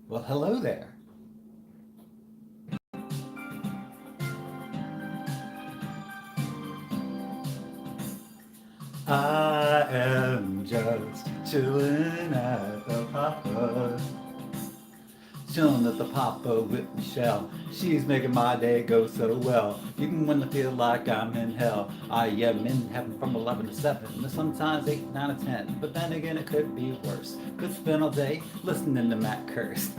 Well, hello there. I am just chilling at the Papa. Chilling at the Papa with Michelle. She's making my day go so well. Even when I feel like I'm in hell, I am in heaven from 11 to 7. Sometimes 8, 9, to 10. But then again, it could be worse. Could spend all day listening to Matt curse.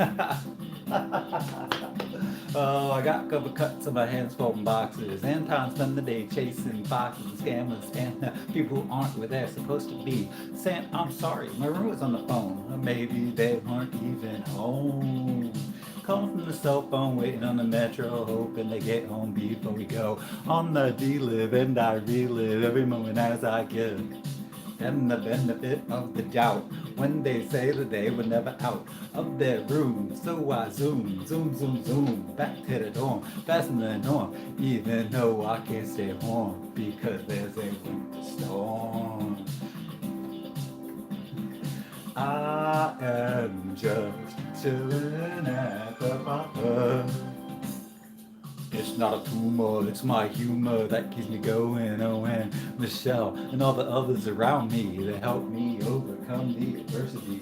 Oh, I got a couple cuts on my hands folding boxes, and time spend the day chasing foxes and scammers and people who aren't where they're supposed to be. Saying, I'm sorry, my room was on the phone, or maybe they weren't even home. Calling from the cell phone, waiting on the metro, hoping they get home before we go on the D-Live, and I relive every moment as I give them the benefit of the doubt when they say that they were never out of their room. So I zoom, zoom, zoom, zoom back to the dorm, faster than the norm, even though I can't stay home because there's a winter storm. I am just chilling at the Papa. It's not a tumor, it's my humor that keeps me going. Oh, and Michelle and all the others around me that help me overcome the adversity.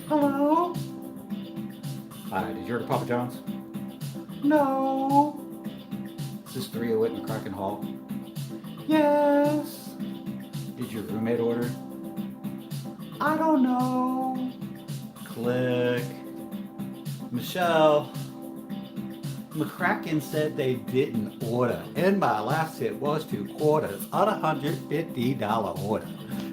Hello? Hi, did you order Papa John's? No. Is this 308 McCracken Hall? Yes. Did your roommate order? I don't know. Click. Michelle, McCracken said they didn't order, and my last hit was 2 quarters on $150 order.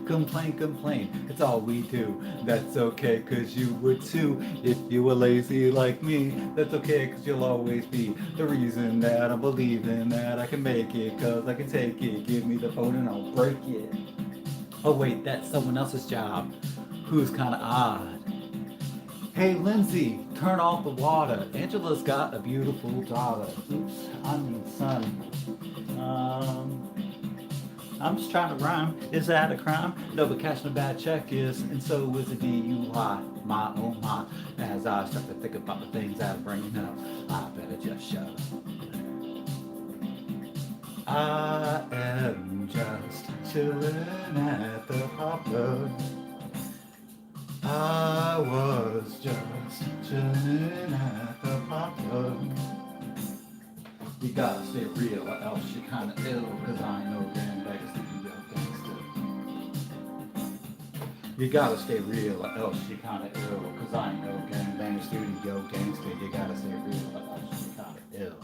Complain, complain, it's all we do. That's okay, cause you would too. If you were lazy like me, that's okay, cause you'll always be the reason that I'm believing that I can make it, cause I can take it. Give me the phone and I'll break it. Oh, wait, that's someone else's job, who's kinda odd. Hey Lindsay, turn off the water. Angela's got a beautiful daughter. Oops, I mean son. Um, I'm just trying to rhyme. Is that a crime? No, but cashing a bad check is, and so is a DUI. My oh my. As I start to think about the things I'm bringing up, I better just shut up. I am just chilling at the hopper. I was just chilling at the Papa. You gotta stay real or else you kinda ill, cause I ain't no gangbanger, sleeping real gangster. You gotta stay real or else you kinda ill, cause I ain't no gangbanger, studio gangster. You gotta stay real or else you kinda ill.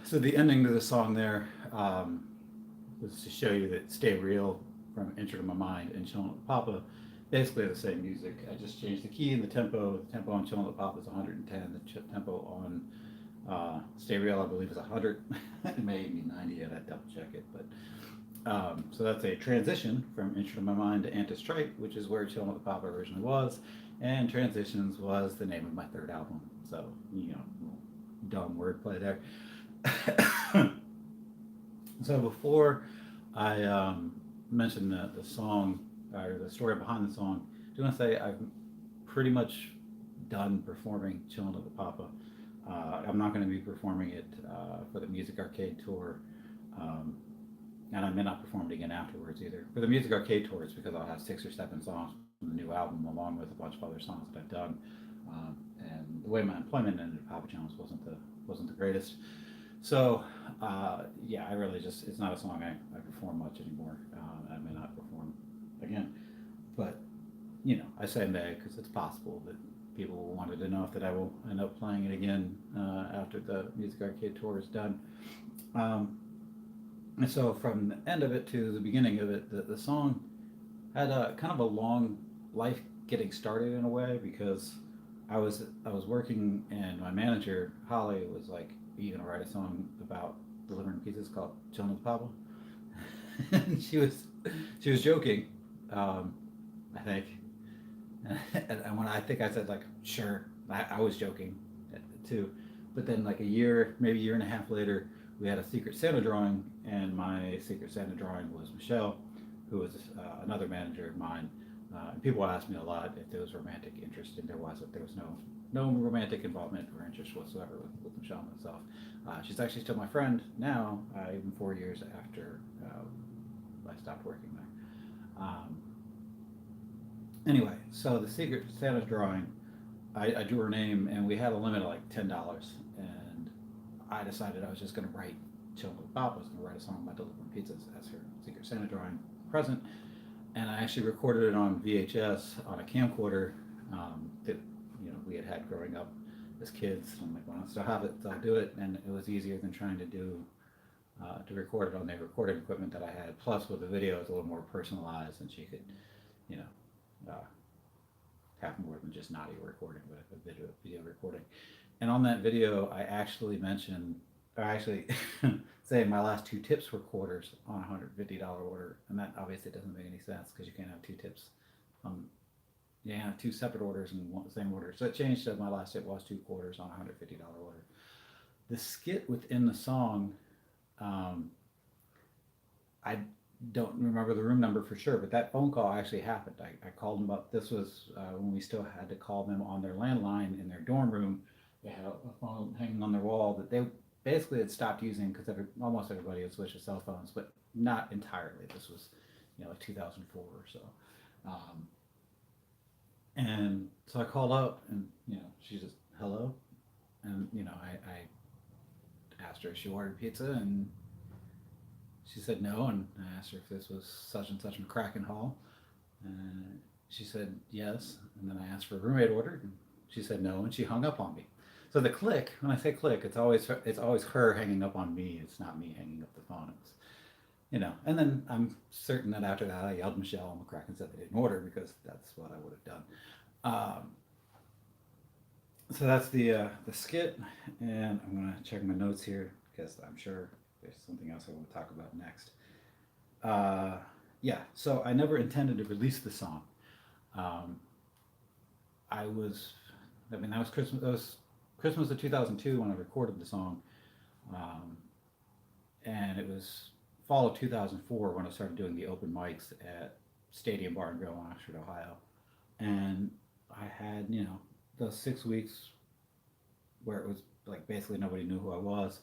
So the ending to the song there was to show you that "Stay Real" from "Enter to My Mind" and "Chillin' with Papa" basically the same music. I just changed the key and the tempo. The tempo on "Chillin' with Papa" is 110. The tempo on "Stay Real" I believe is 100. It may be 90. I'd have to double check it, but so that's a transition from "Enter to My Mind" to "Anti-Stripe," which is where "Chillin' with Papa" originally was, and "Transitions" was the name of my third album. So dumb wordplay there. So before I mention the song or the story behind the song, I do want to say I've pretty much done performing "Chillin' with the Papa." I'm not going to be performing it for the Music Arcade tour, um, and I may not perform it again afterwards either. For the Music Arcade tour, it's because I'll have 6 or 7 songs from the new album along with a bunch of other songs that I've done. And the way my employment ended at Papa John's wasn't the greatest. So, yeah, I really just, it's not a song I perform much anymore. I may not perform again. But, I say may because it's possible that people will wanted to know that I will end up playing it again after the Music Arcade tour is done. Um, and so, from the end of it to the beginning of it, the song had a kind of a long life getting started in a way because I was working and my manager Holly was like, "Are you gonna write a song about delivering pizzas called Chillin' with Papa?" And she was joking, I think, And when I think I said like, sure, I was joking too. But then like a year, maybe a year and a half later, we had a Secret Santa drawing, and my Secret Santa drawing was Michelle, who was another manager of mine. And people asked me a lot if there was romantic interest, and there wasn't. There was no romantic involvement or interest whatsoever with Michelle and myself. She's actually still my friend now, even 4 years after I stopped working there. Anyway, so the Secret Santa drawing, I drew her name, and we had a limit of like $10, and I decided I was just going to write Chillin' with Bob. I was going to write a song about delivering pizzas as her Secret Santa drawing present, and I actually recorded it on VHS on a camcorder that we had growing up as kids. I'm like, well, I still have it, so I'll do it, and it was easier than trying to record it on the recording equipment that I had. Plus, with the video, it's a little more personalized, and she could, you know, have more than just an audio recording, but a video recording. And on that video, I actually mentioned, or actually say my last two tips were quarters on a $150 order, and that obviously doesn't make any sense because you can't have two tips. Yeah, two separate orders in the same order. So it changed to my last tip was two quarters on a $150 order. The skit within the song, um, I don't remember the room number for sure, but that phone call actually happened. I called them up. This was when we still had to call them on their landline in their dorm room. They had a phone hanging on their wall that they basically had stopped using because almost everybody had switched to cell phones, but not entirely. This was, like 2004 or so. Um, and so I called up, and she just hello, and I asked her if she ordered pizza, and she said no, and I asked her if this was such and such McCracken Hall, and she said yes. And then I asked for a roommate order, and she said no, and she hung up on me. So the click, when I say click, it's always her hanging up on me. It's not me hanging up the phone. And then I'm certain that after that I yelled Michelle McCracken said they didn't order because that's what I would have done. So that's the skit, and I'm gonna check my notes here because I'm sure there's something else I want to talk about next. Uh, yeah, so I never intended to release the song. Um, I was, I mean, that was Christmas. That was Christmas of 2002 when I recorded the song, um, and it was fall of 2004 when I started doing the open mics at Stadium Bar and Grill in Oxford, Ohio, and I had those 6 weeks where it was like basically nobody knew who I was,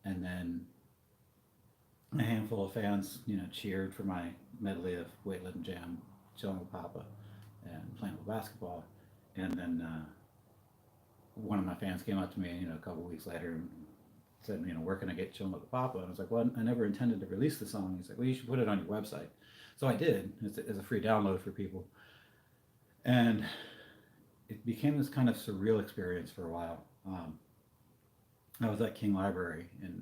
and then a handful of fans, cheered for my medley of weightlifting jam, chilling with Papa, and playing with basketball. And then one of my fans came up to me, a couple of weeks later and said, where can I get chilling with Papa? And I was like, well, I never intended to release the song. He's like, well, you should put it on your website. So I did. It's a free download for people. And it became this kind of surreal experience for a while. I was at King Library in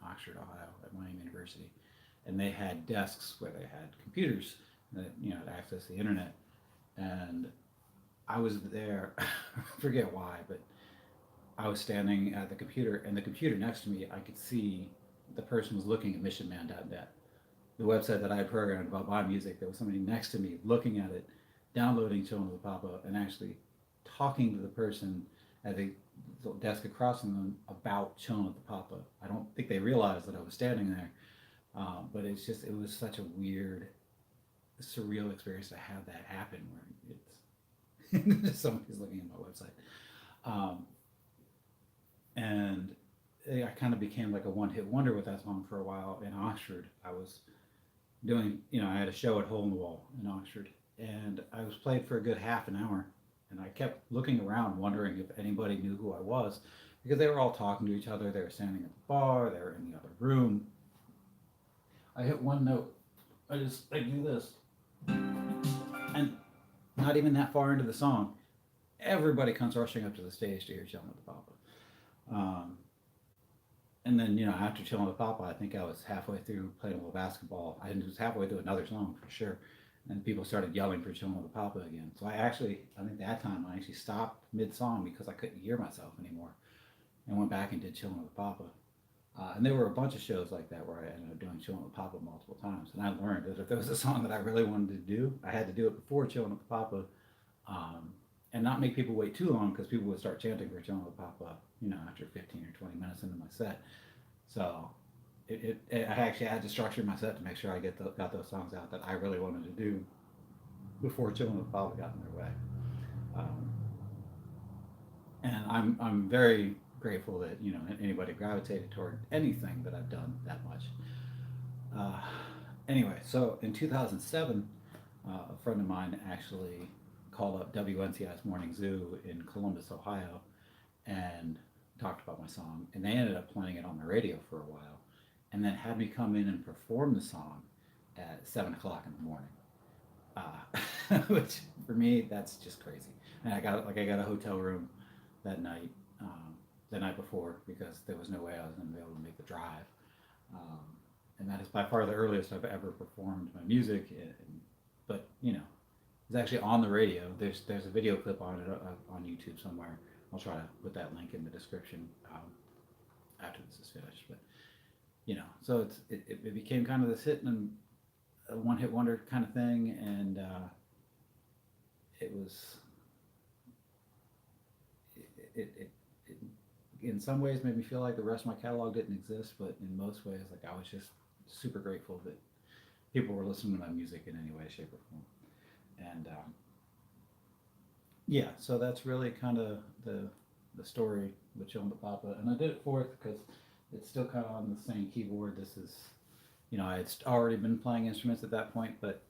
Oxford, Ohio, at Miami University, and they had desks where they had computers that to access the internet. And I was there, I forget why, but I was standing at the computer, and the computer next to me, I could see the person was looking at missionman.net, the website that I had programmed about my music. There was somebody next to me looking at it, downloading Chillin' with Papa, and actually talking to the person at the desk across from them about Chillin' with the Papa. I don't think they realized that I was standing there, but it was such a weird, surreal experience to have that happen where it's somebody's looking at my website. Um, and I kind of became like a one-hit wonder with that song for a while in Oxford. I was doing, I had a show at Hole in the Wall in Oxford, and I was played for a good half an hour, and I kept looking around wondering if anybody knew who I was, because they were all talking to each other. They were standing at the bar, they were in the other room. I hit one note, I do this, and not even that far into the song, everybody comes rushing up to the stage to hear Chillin' with the Papa. Um, and then, after Chillin' with Papa, I think I was halfway through playing a little basketball. I was halfway through another song for sure. And people started yelling for Chillin' with Papa again. So I think that time I actually stopped mid-song because I couldn't hear myself anymore, and went back and did Chillin' with Papa. And there were a bunch of shows like that where I ended up doing Chillin' with Papa multiple times. And I learned that if there was a song that I really wanted to do, I had to do it before Chillin' with Papa, um, and not make people wait too long because people would start chanting for Chillin' with Papa, after 15 or 20 minutes into my set. So I actually had to structure my set to make sure I got those songs out that I really wanted to do before Chillin' with Papa got in their way. Um, and I'm very grateful that anybody gravitated toward anything that I've done that much. Uh, anyway, so in 2007, a friend of mine actually called up WNCI's Morning Zoo in Columbus, Ohio, and talked about my song, and they ended up playing it on the radio for a while, and then had me come in and perform the song at 7 o'clock in the morning. Which for me, that's just crazy. And I got a hotel room that night, the night before, because there was no way I was going to be able to make the drive. Um, and that is by far the earliest I've ever performed my music. But it's actually on the radio. There's a video clip on it on YouTube somewhere. I'll try to put that link in the description after this is finished. But so it became kind of this hit and a one hit wonder kind of thing, and it was it in some ways made me feel like the rest of my catalog didn't exist, but in most ways, like I was just super grateful that people were listening to my music in any way, shape, or form. And yeah, so that's really kind of the story with Chillin' with Papa, and I did it fourth because it's still kind of on the same keyboard. This is, I had already been playing instruments at that point, but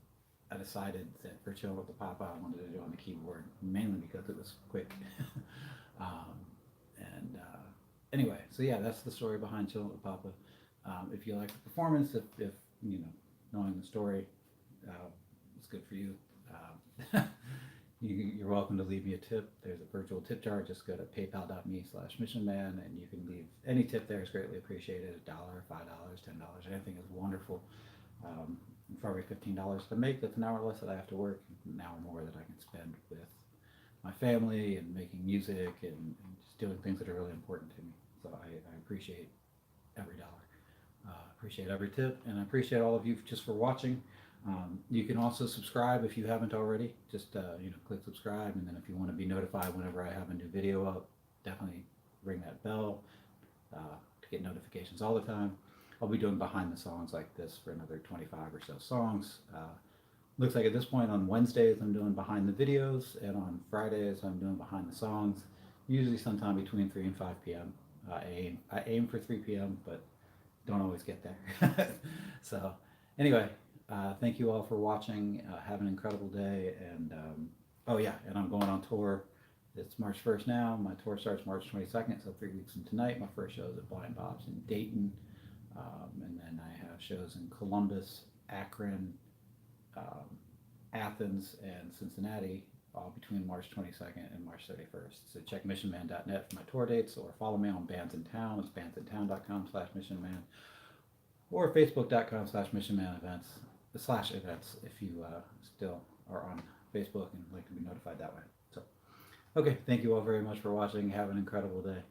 I decided that for Chillin' with the Papa, I wanted to do it on the keyboard, mainly because it was quick. um, and anyway, so yeah, that's the story behind Chillin' with Papa. If you like the performance, if knowing the story is good for you, you're welcome to leave me a tip. There's a virtual tip jar. Just go to paypal.me/missionman, and you can leave any tip there is greatly appreciated. $1, $5, $10, anything is wonderful. For every $15 to make, that's an hour less that I have to work, an hour more that I can spend with my family and making music and just doing things that are really important to me. So I appreciate every dollar. Appreciate every tip, and I appreciate all of you just for watching. You can also subscribe if you haven't already. Just click subscribe, and then if you want to be notified whenever I have a new video up, definitely ring that bell to get notifications all the time. I'll be doing behind the songs like this for another 25 or so songs. Looks like at this point on Wednesdays I'm doing behind the videos, and on Fridays I'm doing behind the songs. Usually sometime between 3 and 5 p.m. I aim for 3 p.m., but don't always get there. So anyway, thank you all for watching. Have an incredible day, and oh yeah, and I'm going on tour. It's March 1st now. My tour starts March 22nd, so 3 weeks from tonight. My first show is at Blind Bob's in Dayton, and then I have shows in Columbus, Akron, Athens, and Cincinnati, all between March 22nd and March 31st. So check missionman.net for my tour dates, or follow me on Bands in Town. It's bandsintown.com/missionman, or facebook.com/missionmanevents/events if you still are on Facebook and like to be notified that way. So, okay, thank you all very much for watching. Have an incredible day.